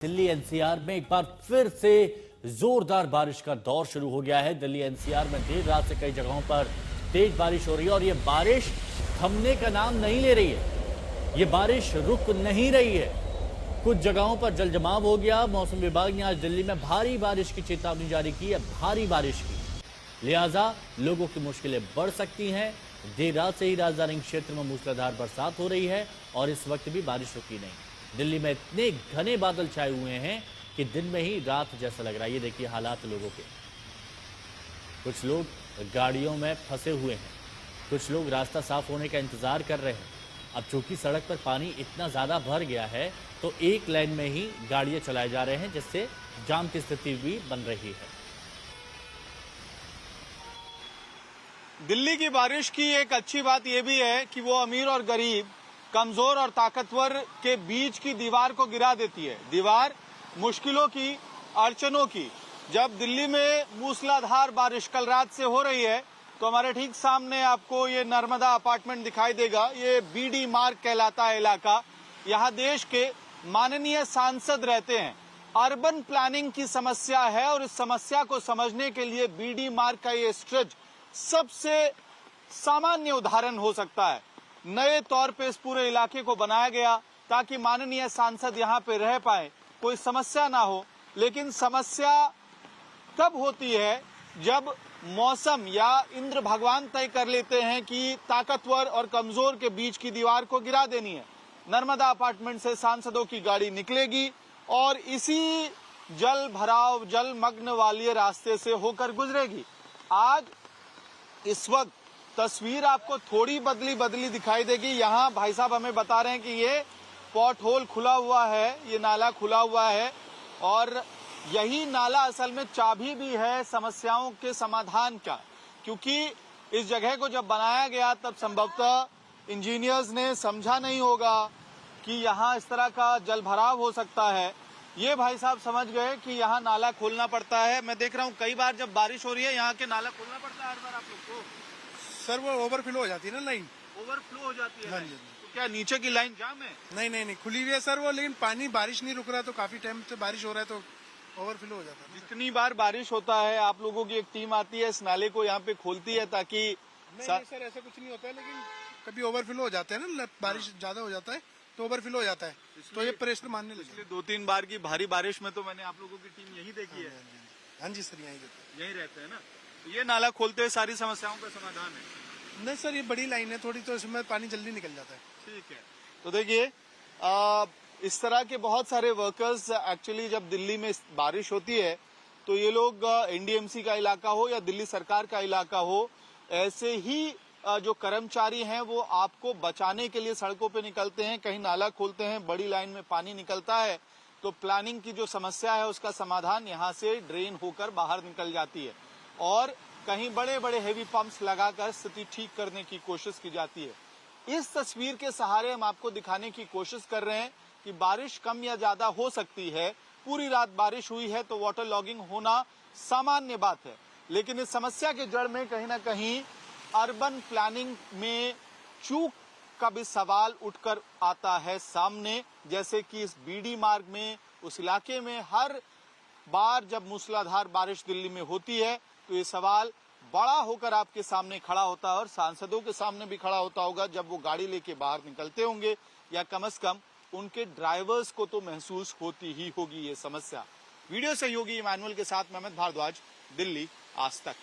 Delhi NCR में एक बार फिर से जोरदार बारिश का दौर शुरू हो गया है। दिल्ली एनसीआर में देर रात से कई जगहों पर तेज बारिश हो रही है और ये बारिश थमने का नाम नहीं ले रही है। ये बारिश रुक नहीं रही है। कुछ जगहों पर जल जमाव हो गया। मौसम विभाग ने आज दिल्ली में भारी बारिश की चेतावनी जारी की है। भारी बारिश की लिहाजा लोगों की मुश्किलें बढ़ सकती हैं। देर रात से ही राजधानी क्षेत्र में मूसलाधार बरसात हो रही है और इस वक्त भी बारिश रुकी नहीं। दिल्ली में इतने घने बादल छाए हुए हैं कि दिन में ही रात जैसा लग रहा है। ये देखिए हालात लोगों के। कुछ लोग गाड़ियों में फंसे हुए हैं, कुछ लोग रास्ता साफ होने का इंतजार कर रहे हैं। अब चूंकि सड़क पर पानी इतना ज्यादा भर गया है तो एक लाइन में ही गाड़ियां चलाए जा रहे हैं, जिससे जाम की स्थिति भी बन रही है। दिल्ली की बारिश की एक अच्छी बात यह भी है कि वो अमीर और गरीब, कमजोर और ताकतवर के बीच की दीवार को गिरा देती है। दीवार मुश्किलों की, अड़चनों की। जब दिल्ली में मूसलाधार बारिश कल रात से हो रही है तो हमारे ठीक सामने आपको ये नर्मदा अपार्टमेंट दिखाई देगा। ये बीडी मार्ग कहलाता है इलाका। यहाँ देश के माननीय सांसद रहते हैं। अर्बन प्लानिंग की समस्या है और इस समस्या को समझने के लिए बीडी मार्ग का ये स्ट्रेच सबसे सामान्य उदाहरण हो सकता है। नए तौर पे इस पूरे इलाके को बनाया गया ताकि माननीय सांसद यहाँ पे रह पाए, कोई समस्या ना हो। लेकिन समस्या तब होती है जब मौसम या इंद्र भगवान तय कर लेते हैं कि ताकतवर और कमजोर के बीच की दीवार को गिरा देनी है। नर्मदा अपार्टमेंट से सांसदों की गाड़ी निकलेगी और इसी जल भराव, जलमग्न वाले रास्ते से होकर गुजरेगी। आज इस वक्त तस्वीर आपको थोड़ी बदली दिखाई देगी। यहाँ भाई साहब हमें बता रहे हैं कि ये पॉट होल खुला हुआ है, ये नाला खुला हुआ है और यही नाला असल में चाबी भी है समस्याओं के समाधान का। क्योंकि इस जगह को जब बनाया गया तब संभवतः इंजीनियर्स ने समझा नहीं होगा कि यहाँ इस तरह का जल भराव हो सकता है। ये भाई साहब समझ गए कि यहाँ नाला खोलना पड़ता है। मैं देख रहा हूँ कई बार जब बारिश हो रही है यहाँ के नाला खोलना पड़ता है हर बार आप लोग को। सर वो ओवरफ्लो हो जाती है ना, लाइन ओवरफ्लो हो जाती है। हाँ जी। तो क्या नीचे की लाइन जाम है? नहीं खुली हुई है सर वो, लेकिन पानी बारिश नहीं रुक रहा, तो काफी टाइम से बारिश हो रहा है तो ओवरफ्लो हो जाता है। जितनी बार बारिश होता है आप लोगों की एक टीम आती है, इस नाले को यहाँ पे खोलती है ताकि नहीं सर ऐसा कुछ नहीं होता है, लेकिन कभी ओवरफ्लो हो जाते हैं ना, बारिश ज्यादा हो जाता है तो ओवरफ्लो हो जाता है, तो ये प्रेशर मानने लगे। पिछले 2-3 बार की भारी बारिश में तो मैंने आप लोगों की टीम यही देखी है। हाँ जी सर, यही रहते हैं ना। तो ये नाला खोलते हुए सारी समस्याओं का समाधान है? नहीं सर, ये बड़ी लाइन है थोड़ी, तो इसमें पानी जल्दी निकल जाता है। ठीक है। तो देखिए इस तरह के बहुत सारे वर्कर्स एक्चुअली जब दिल्ली में बारिश होती है तो ये लोग एनडीएमसी का इलाका हो या दिल्ली सरकार का इलाका हो, ऐसे ही जो कर्मचारी हैं वो आपको बचाने के लिए सड़कों पे निकलते हैं। कहीं नाला खोलते हैं, बड़ी लाइन में पानी निकलता है तो प्लानिंग की जो समस्या है उसका समाधान यहाँ से ड्रेन होकर बाहर निकल जाती है और कहीं बड़े बड़े हेवी पंप्स लगाकर स्थिति ठीक करने की कोशिश की जाती है। इस तस्वीर के सहारे हम आपको दिखाने की कोशिश कर रहे हैं कि बारिश कम या ज्यादा हो सकती है। पूरी रात बारिश हुई है तो वाटर लॉगिंग होना सामान्य बात है, लेकिन इस समस्या के जड़ में कहीं ना कहीं अर्बन प्लानिंग में चूक का भी सवाल उठकर आता है सामने। जैसे कि इस बीडी मार्ग में, उस इलाके में हर बार जब मूसलाधार बारिश दिल्ली में होती है तो ये सवाल बड़ा होकर आपके सामने खड़ा होता है और सांसदों के सामने भी खड़ा होता होगा जब वो गाड़ी लेके बाहर निकलते होंगे, या कम से कम उनके ड्राइवर्स को तो महसूस होती ही होगी ये समस्या। वीडियो सहयोगी इमानुअल के साथ मोहम्मद भारद्वाज, दिल्ली आज तक।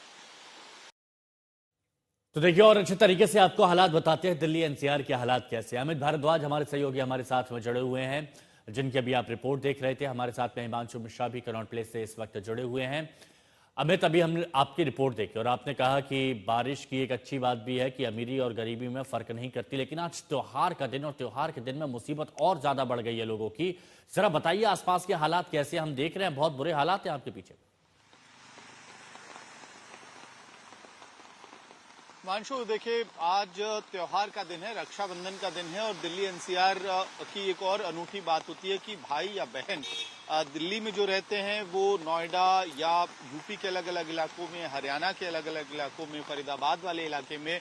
तो देखिए और अच्छे तरीके से आपको हालात बताते हैं दिल्ली एनसीआर के हालात कैसे। अमित भारद्वाज हमारे सहयोगी हमारे साथ में जुड़े हुए हैं, जिनकी अभी आप रिपोर्ट देख रहे थे। हमारे साथ में हिमांशु मिश्रा भी कनॉट प्लेस से इस वक्त जुड़े हुए हैं। अमित, अभी हमने आपकी रिपोर्ट देखी और आपने कहा कि बारिश की एक अच्छी बात भी है कि अमीरी और गरीबी में फर्क नहीं करती, लेकिन आज त्योहार का दिन और त्योहार के दिन में मुसीबत और ज्यादा बढ़ गई है लोगों की। जरा बताइए आसपास के हालात कैसे? हम देख रहे हैं बहुत बुरे हालात हैं आपके पीछे। मानशु, देखिए आज त्योहार का दिन है, रक्षाबंधन का दिन है और दिल्ली एनसीआर की एक और अनूठी बात होती है कि भाई या बहन दिल्ली में जो रहते हैं वो नोएडा या यूपी के अलग अलग इलाकों में, हरियाणा के अलग अलग इलाकों में, फरीदाबाद वाले इलाके में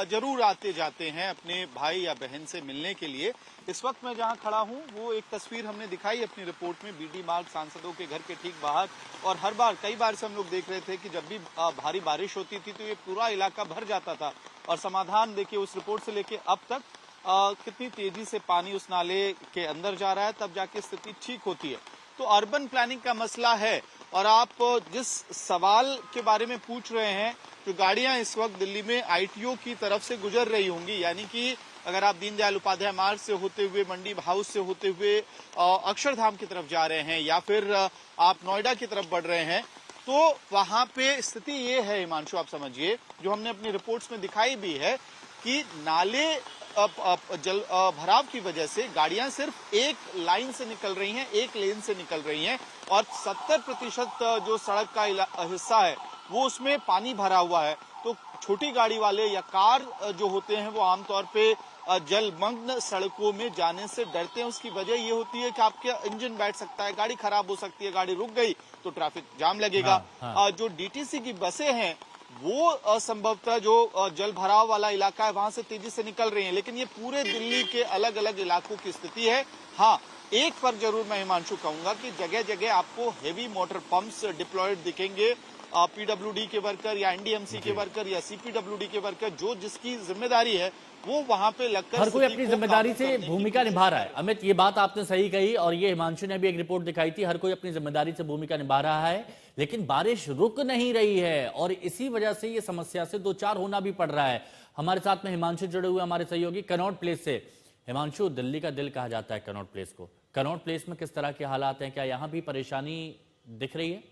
जरूर आते जाते हैं अपने भाई या बहन से मिलने के लिए। इस वक्त मैं जहां खड़ा हूं वो एक तस्वीर हमने दिखाई अपनी रिपोर्ट में, बीडी मार्ग सांसदों के घर के ठीक बाहर। और हर बार कई बार से हम लोग देख रहे थे कि जब भी भारी बारिश होती थी तो ये पूरा इलाका भर जाता था। और समाधान देखिए उस रिपोर्ट से लेके अब तक कितनी तेजी से पानी उस नाले के अंदर जा रहा है, तब जाके स्थिति ठीक होती है। तो अर्बन प्लानिंग का मसला है। और आप जिस सवाल के बारे में पूछ रहे हैं, जो गाड़ियां इस वक्त दिल्ली में आईटीओ की तरफ से गुजर रही होंगी, यानी कि अगर आप दीनदयाल उपाध्याय मार्ग से होते हुए, मंडी हाउस से होते हुए अक्षरधाम की तरफ जा रहे हैं या फिर आप नोएडा की तरफ बढ़ रहे हैं, तो वहां पे स्थिति ये है हिमांशु, आप समझिए, जो हमने अपनी रिपोर्ट्स में दिखाई भी है कि नाले जल भराव की वजह से गाड़ियां सिर्फ एक लाइन से निकल रही हैं, एक लेन से निकल रही हैं। और 70% जो सड़क का हिस्सा है वो उसमें पानी भरा हुआ है। तो छोटी गाड़ी वाले या कार जो होते हैं वो आमतौर पे जलमग्न सड़कों में जाने से डरते हैं। उसकी वजह ये होती है कि आपके इंजन बैठ सकता है, गाड़ी खराब हो सकती है, गाड़ी रुक गई तो ट्रैफिक जाम लगेगा। हाँ। जो डीटीसी की बसें हैं वो असंभवतः जो जल भराव वाला इलाका है वहां से तेजी से निकल रही है। लेकिन ये पूरे दिल्ली के अलग अलग इलाकों की स्थिति है। हाँ, एक पर जरूर मैं हिमांशु कहूंगा कि जगह जगह आपको हेवी मोटर पंप्स डिप्लॉयड दिखेंगे। पीडब्ल्यूडी के वर्कर या एनडीएमसी के वर्कर या सीपीडब्ल्यूडी के वर्कर, जो जिसकी जिम्मेदारी है वो वहां पे लगकर हर कोई अपनी जिम्मेदारी से भूमिका निभा रहा है। अमित, ये बात आपने सही कही और ये हिमांशु ने भी एक रिपोर्ट दिखाई थी, हर कोई अपनी जिम्मेदारी से भूमिका निभा रहा है, लेकिन बारिश रुक नहीं रही है और इसी वजह से ये समस्या से दो चार होना भी पड़ रहा है। हमारे साथ में हिमांशु जुड़े हुए हमारे सहयोगी कनॉट प्लेस से। हिमांशु, दिल्ली का दिल कहा जाता है कनॉट प्लेस को। कनॉट प्लेस में किस तरह के हालात हैं, क्या यहां भी परेशानी दिख रही है?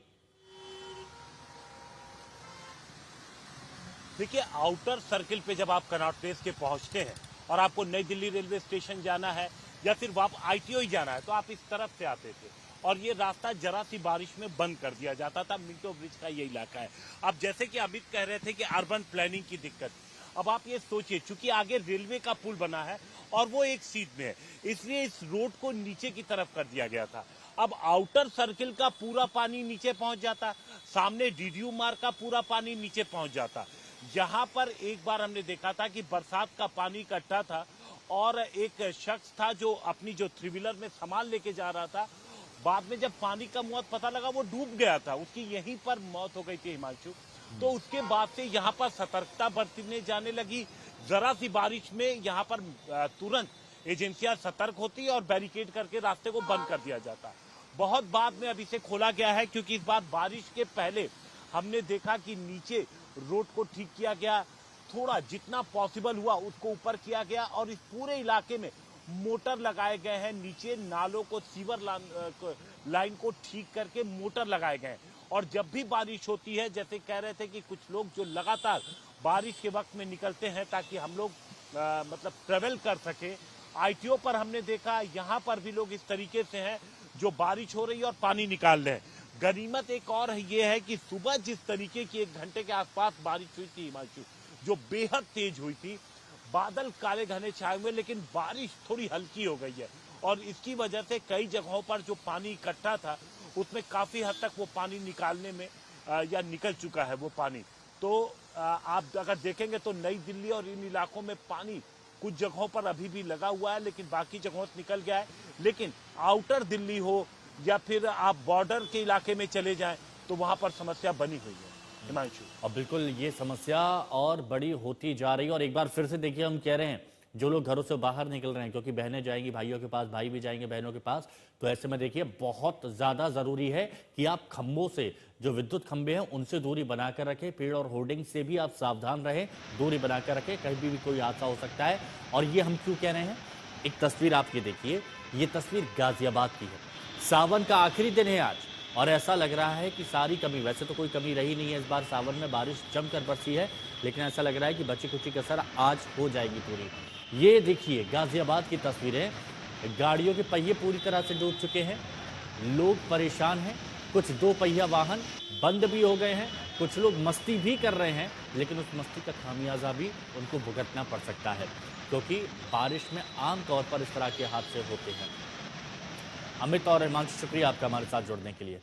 देखिए, आउटर सर्किल पे जब आप कनॉट प्लेस के पहुंचते हैं और आपको नई दिल्ली रेलवे स्टेशन जाना है या फिर आप आईटीओ ही जाना है तो आप इस तरफ से आते थे और ये रास्ता जरा सी बारिश में बंद कर दिया जाता था। मिंटो ब्रिज का ये इलाका है। अब जैसे कि अमित कह रहे थे कि अर्बन प्लानिंग की दिक्कत, अब आप ये सोचिए, चूंकि आगे रेलवे का पुल बना है और वो एक सीट में है, इसलिए इस रोड को नीचे की तरफ कर दिया गया था। अब आउटर सर्किल का पूरा पानी नीचे पहुंच जाता, सामने डीडीयू मार्ग का पूरा पानी नीचे पहुंच जाता। जहां पर एक बार हमने देखा था कि बरसात का पानी इकट्ठा था और एक शख्स था जो अपनी जो थ्री व्हीलर में सामान लेके जा रहा था, बाद में जब पानी का मौत पता लगा वो डूब गया था, उसकी यहीं पर मौत हो गई थी हिमांशु। तो उसके बाद से यहाँ पर सतर्कता बरतने जाने लगी। जरा सी बारिश में यहाँ पर तुरंत एजेंसियां सतर्क होती और बैरिकेड करके रास्ते को बंद कर दिया जाता। बहुत बाद में अब इसे खोला गया है क्योंकि इस बार बारिश के पहले हमने देखा कि नीचे रोड को ठीक किया गया, थोड़ा जितना पॉसिबल हुआ उसको ऊपर किया गया और इस पूरे इलाके में मोटर लगाए गए हैं। नीचे नालों को, सीवर लाइन को ठीक करके मोटर लगाए गए हैं। और जब भी बारिश होती है, जैसे कह रहे थे कि कुछ लोग जो लगातार बारिश के वक्त में निकलते हैं ताकि हम लोग मतलब ट्रेवल कर सके, आईटीओ पर हमने देखा यहाँ पर भी लोग इस तरीके से हैं जो बारिश हो रही है और पानी निकाल रहे हैं। गनीमत एक और ये है कि सुबह जिस तरीके की 1 घंटे के आसपास बारिश हुई थी हिमांशु, जो बेहद तेज हुई थी, बादल काले घने छाए हुए, लेकिन बारिश थोड़ी हल्की हो गई है और इसकी वजह से कई जगहों पर जो पानी इकट्ठा था उसमें काफी हद तक वो पानी निकालने में या निकल चुका है वो पानी। तो आप अगर देखेंगे तो नई दिल्ली और इन इलाकों में पानी कुछ जगहों पर अभी भी लगा हुआ है, लेकिन बाकी जगहों से निकल गया है। लेकिन आउटर दिल्ली हो या फिर आप बॉर्डर के इलाके में चले जाएं तो वहां पर समस्या बनी हुई है हिमांशु। अब बिल्कुल ये समस्या और बड़ी होती जा रही है और एक बार फिर से देखिए, हम कह रहे हैं जो लोग घरों से बाहर निकल रहे हैं, क्योंकि बहनें जाएंगी भाइयों के पास, भाई भी जाएंगे बहनों के पास, तो ऐसे में देखिए बहुत ज्यादा जरूरी है कि आप खंभों से, जो विद्युत खंभे हैं उनसे दूरी बनाकर रखें, पेड़ और होर्डिंग से भी आप सावधान रहें, दूरी बनाकर रखें, कहीं भी कोई हादसा हो सकता है। और ये हम क्यों कह रहे हैं, एक तस्वीर आप ये देखिए, ये तस्वीर गाजियाबाद की है। सावन का आखिरी दिन है आज और ऐसा लग रहा है कि सारी कमी, वैसे तो कोई कमी रही नहीं है इस बार सावन में, बारिश जमकर बरसी है, लेकिन ऐसा लग रहा है कि बची कुची कसर आज हो जाएगी पूरी। ये देखिए गाजियाबाद की तस्वीरें, गाड़ियों के पहिए पूरी तरह से डूब चुके हैं, लोग परेशान हैं, कुछ 2 पहिया वाहन बंद भी हो गए हैं, कुछ लोग मस्ती भी कर रहे हैं, लेकिन उस मस्ती का खामियाजा भी उनको भुगतना पड़ सकता है, क्योंकि बारिश में आमतौर पर इस तरह के हादसे होते हैं। अमित और हिमांशु, शुक्रिया आपका हमारे साथ जुड़ने के लिए।